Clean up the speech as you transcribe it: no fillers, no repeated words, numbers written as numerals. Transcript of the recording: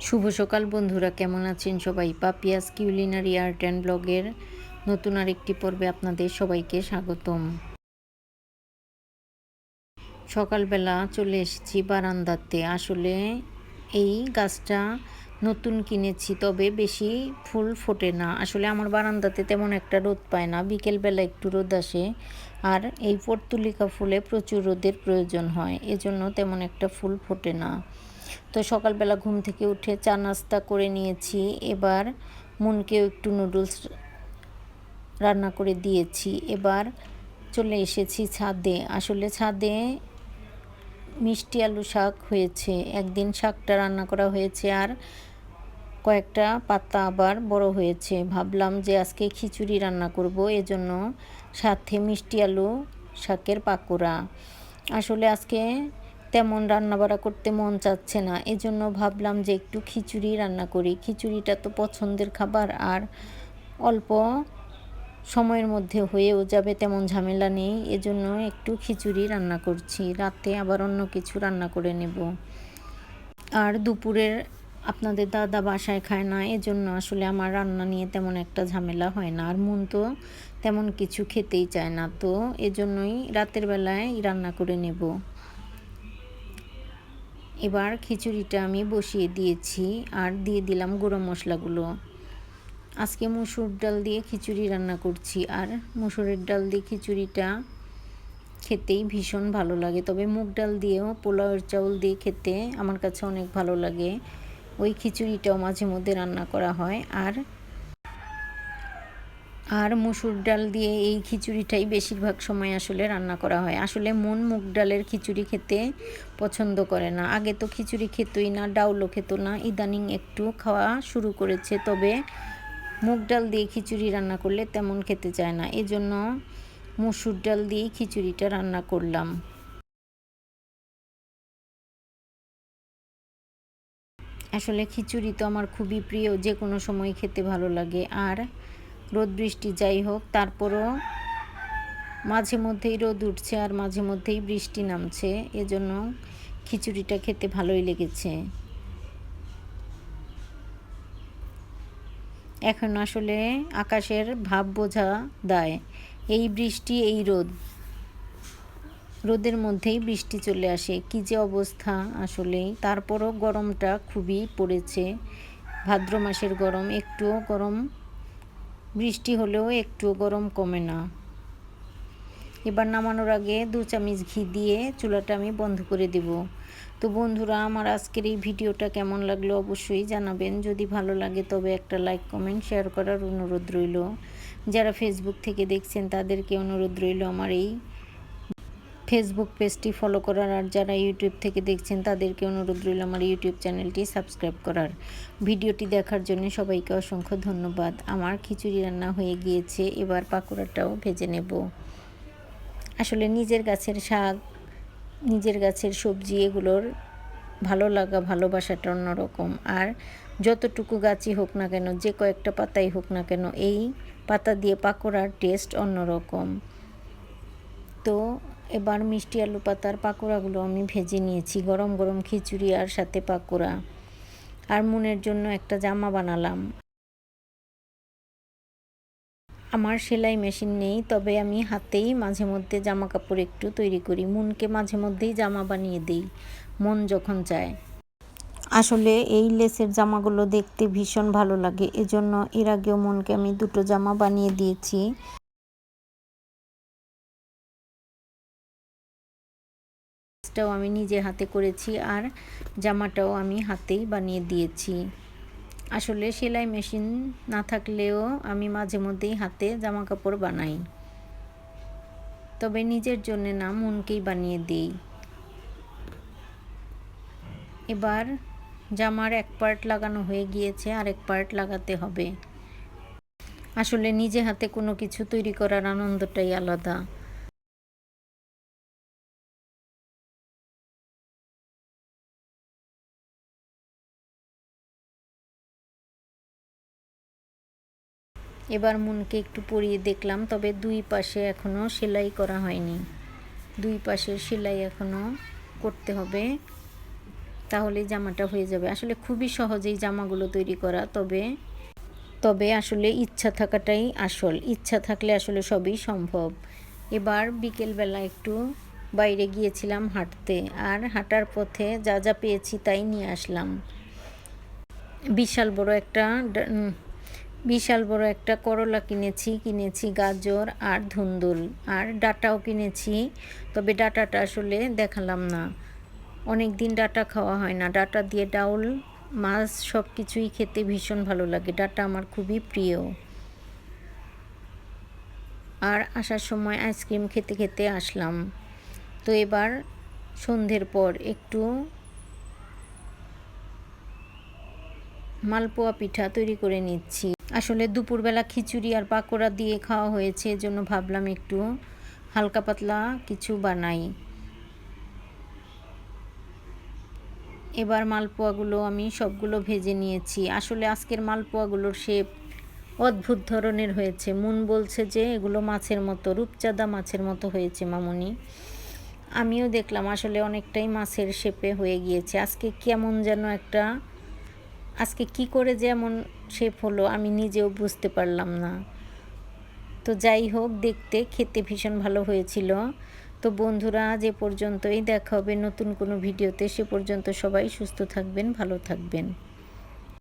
শুভ সকাল বন্ধুরা, কেমন আছেন সবাই? পাপিয়াস কিউলিনারি আর্ট অ্যান্ড ব্লগের নতুন আরেকটি পর্বে আপনাদের সবাইকে স্বাগতম। সকালবেলা চলে এসেছি বারান্দাতে। আসলে এই গাছটা নতুন কিনেছি, তবে বেশি ফুল ফোটে না। আসলে আমার বারান্দাতে তেমন একটা রোদ পায় না, বিকেলবেলা একটু রোদ আসে। আর এই পর্তুলিকা ফুলে প্রচুর রোদের প্রয়োজন হয়, এজন্য তেমন একটা ফুল ফোটে না। তো সকালবেলা ঘুম থেকে উঠে চা নাস্তা করে নিয়েছি। এবার মনকেও একটু নুডলস রান্না করে দিয়েছি। এবার চলে এসেছি ছাদে। আসলে ছাদে মিষ্টি আলু শাক হয়েছে। একদিন শাকটা রান্না করা হয়েছে, আর কয়েকটা পাতা আবার বড় হয়েছে। ভাবলাম যে আজকে খিচুড়ি রান্না করব, এজন্য সাথে মিষ্টি আলু শাকের পাকোড়া। আসলে আজকে তেমন রান্নাবাড়া করতে মন চাচ্ছে না, এজন্য ভাবলাম যে একটু খিচুড়ি রান্না করি। খিচুড়িটা তো পছন্দের খাবার, আর অল্প সময়ের মধ্যে হয়েও যাবে, তেমন ঝামেলা নেই। এজন্য একটু খিচুড়ি রান্না করছি, রাতে আবার অন্য কিছু রান্না করে নেব। আর দুপুরের আপনাদের দাদা বাসায় খায় না, এজন্য আসলে আমার রান্না নিয়ে তেমন একটা ঝামেলা হয় না। আর মন তো তেমন কিছু খেতেই চায় না, তো এজন্যই রাতের বেলায় রান্না করে নেব। এবার খিচুড়িটা আমি বসিয়ে দিয়েছি, আর দিয়ে দিলাম গুঁড়ো মশলাগুলো। আজকে মসুর ডাল দিয়ে খিচুড়ি রান্না করছি, আর মসুরের ডাল দিয়ে খিচুড়িটা খেতেই ভীষণ ভালো লাগে। তবে মুগ ডাল দিয়েও, পোলাওয়ের চাউল দিয়ে খেতে আমার কাছে অনেক ভালো লাগে। ওই খিচুড়িটাও মাঝে মধ্যে রান্না করা হয়। আর মসুর ডাল দিয়ে এই খিচুড়িটাই বেশিরভাগ সময় আসলে রান্না করা হয়। আসলে মন মুগ ডালের খিচুড়ি খেতে পছন্দ করে না। আগে তো খিচুড়ি খেতই না, ডাউলও খেত না, ইদানিং একটু খাওয়া শুরু করেছে। তবে মুগ ডাল দিয়ে খিচুড়ি রান্না করলে তেমন খেতে চায় না, এজন্য মসুর ডাল দিয়েই খিচুড়িটা রান্না করলাম। আসলে খিচুড়ি তো আমার খুবই প্রিয়, যে কোনো সময় খেতে ভালো লাগে। আর রোদ বৃষ্টি যাই হোক, তারপরও মাঝে মধ্যেই রোদ উঠছে আর মাঝে মধ্যেই বৃষ্টি নামছে, এজন্য খিচুড়িটা খেতে ভালোই লেগেছে। এখন আসলে আকাশের ভাব বোঝা দায়, এই বৃষ্টি এই রোদ, রোদের মধ্যেই বৃষ্টি চলে আসে, কী যে অবস্থা আসলেই। তারপরও গরমটা খুবই পড়েছে, ভাদ্র মাসের গরম, একটুও গরম, বৃষ্টি হলেও একটুও গরম কমে না। এবার নামানোর আগে 2 চামচ ঘি দিয়ে চুলাটা আমি বন্ধ করে দেব। তো বন্ধুরা, আমার আজকের এই ভিডিওটা কেমন লাগলো অবশ্যই জানাবেন। যদি ভালো লাগে তবে একটা লাইক, কমেন্ট, শেয়ার করার অনুরোধ রইল। যারা ফেসবুক থেকে দেখছেন তাদেরকে অনুরোধ রইল আমার এই ফেসবুক পেজটি ফলো করার। আর যারা ইউটিউব থেকে দেখছেন তাদেরকে অনুরোধ রইল আমার ইউটিউব চ্যানেলটি সাবস্ক্রাইব করার। ভিডিওটি দেখার জন্য সবাইকে অসংখ্য ধন্যবাদ। আমার খিচুড়ি রান্না হয়ে গিয়েছে, এবার পাকোড়াটাও ভেজে নেব। আসলে নিজের গাছের শাক, নিজের গাছের সবজি, এগুলোর ভালো লাগা, ভালোবাসাটা অন্যরকম। আর যতটুকু গাছই হোক না কেন, যে কয়েকটা পাতাই হোক না কেন, এই পাতা দিয়ে পাকোড়ার টেস্ট অন্যরকম। তো এবার মিষ্টি আলু পাতার পাকোড়াগুলো আমি ভেজে নিয়েছি, গরম গরম খিচুড়ি আর সাথে পাকোড়া। আর মনের জন্য একটা জামা বানালাম। আমার সেলাই মেশিন নেই, তবে আমি হাতেই মাঝে মধ্যে জামা কাপড় একটু তৈরি করি। মনকে মাঝে মধ্যেই জামা বানিয়ে দিই, মন যখন চায়। আসলে এই লেসের জামাগুলো দেখতে ভীষণ ভালো লাগে, এজন্য এর আগেও মনকে আমি 2টো জামা বানিয়ে দিয়েছি। লেসটাও আমি নিজে হাতে করেছি, আর জামাটাও আমি হাতেই বানিয়ে দিয়েছি। আসলে সেলাই মেশিন না থাকলেও আমি মাঝে মধ্যেই হাতে জামা কাপড় বানাই, তবে নিজের জন্য না, মনকেই বানিয়ে দিই। এবার জামার এক পার্ট লাগানো হয়ে গিয়েছে, আর এক পার্ট লাগাতে হবে। আসলে নিজে হাতে কোনো কিছু তৈরি করার আনন্দটাই আলাদা। এবার মনকে একটু পরিয়ে দেখলাম, তবে 2 পাশে এখনও সেলাই করা হয়নি। 2 পাশের সেলাই এখনও করতে হবে। তাহলেই জামাটা হয়ে যাবে। আসলে খুবই সহজেই জামাগুলো তৈরি করা, তবে আসলে ইচ্ছা থাকাটাই আসল। ইচ্ছা থাকলে আসলে সবই সম্ভব। এবার বিকেলবেলা একটু বাইরে গিয়েছিলাম হাঁটতে, আর হাঁটার পথে যা যা পেয়েছি তাই নিয়ে আসলাম। বিশাল বড় একটা বিশাল বড় একটা করলা কিনেছি গাজর আর ধুন্দুল, আর ডাঁটাও কিনেছি। তবে ডাঁটাটা আসলে দেখালাম না, অনেক দিন ডাঁটা খাওয়া হয় না। ডাঁটা দিয়ে ডাউল, মাছ সব কিছুই খেতে ভীষণ ভালো লাগে। ডাঁটা আমার খুবই প্রিয়। আর আসার সময় আইসক্রিম খেতে খেতে আসলাম। তো এবার সন্ধ্যের পর একটু মালপোয়া পিঠা তৈরি করে নিচ্ছি। আসলে দুপুরবেলা খিচুড়ি আর পাকোড়া দিয়ে খাওয়া হয়েছে, এজন্য ভাবলাম একটু হালকা পাতলা কিছু বানাই। এবার মালপোয়াগুলো আমি সবগুলো ভেজে নিয়েছি। আসলে আজকের মালপোয়াগুলোর শেপ অদ্ভুত ধরনের হয়েছে। মন বলছে যে এগুলো মাছের মতো, রূপচাঁদা মাছের মতো হয়েছে মামুনি। আমিও দেখলাম আসলে অনেকটাই মাছের শেপে হয়ে গিয়েছে। আজকে কেমন যেন একটা, আজকে কি করে যে এমন শেপ হলো আমি নিজেও বুঝতে পারলাম না। তো যাই হোক, দেখতে খেতে ভীষণ ভালো হয়েছিল। তো বন্ধুরা, আজ এ পর্যন্তই। দেখা হবে নতুন কোনো ভিডিওতে। সে পর্যন্ত সবাই সুস্থ থাকবেন, ভালো থাকবেন।